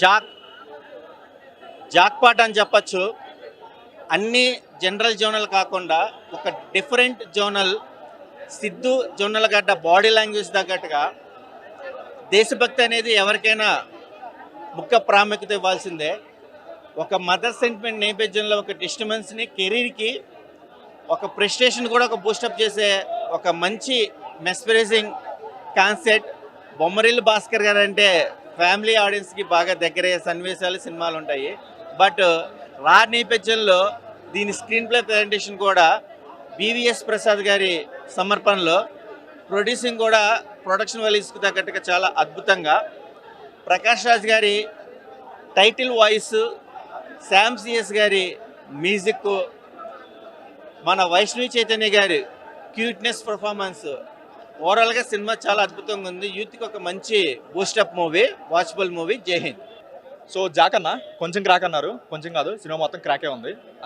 Jack jackpot అని చెప్పచ్చు. అన్ని జనరల్ జోనల్ కాకుండా ఒక డిఫరెంట్ జోనల్, సిద్ధు జోనల్ గడ్డ బాడీ లాంగ్వేజ్ తగ్గట్టుగా దేశభక్తి అనేది ఎవరికైనా ముఖ్య ప్రాముఖ్యత ఇవ్వాల్సిందే. ఒక మదర్ సెంటిమెంట్ నేపథ్యంలో ఒక డిస్టర్బెన్స్ని కెరీర్కి ఒక ప్రెస్టేషన్ కూడా ఒక బూస్టప్ చేసే ఒక మంచి మెస్పరైజింగ్ కాన్సెప్ట్. బొమ్మరిల్లు భాస్కర్ గారు అంటే ఫ్యామిలీ ఆడియన్స్కి బాగా దగ్గరయ్యే సన్నివేశాలు సినిమాలు ఉంటాయి. బట్ రా నేపథ్యంలో దీని స్క్రీన్ ప్లే ప్రజెంటేషన్ కూడా బివిఎస్ ప్రసాద్ గారి సమర్పణలో, ప్రొడ్యూసింగ్ కూడా ప్రొడక్షన్ వాల్యూస్కి తగ్గట్టుగా చాలా అద్భుతంగా, ప్రకాష్ రాజ్ గారి టైటిల్ వాయిస్, శామ్ సిఎస్ గారి మ్యూజిక్, మన వైష్ణవి చైతన్య గారి క్యూట్నెస్ పర్ఫార్మెన్స్, ఓవరాల్గా సినిమా చాలా అద్భుతంగా ఉంది. యూత్కి ఒక మంచి బూస్టప్ మూవీ, వాచబుల్ మూవీ. జై హింద్. సో జాక్ అన్న కొంచెం క్రాక్ అన్నారు, కొంచెం కాదు, సినిమా మొత్తం క్రాకే ఉంది. అసలు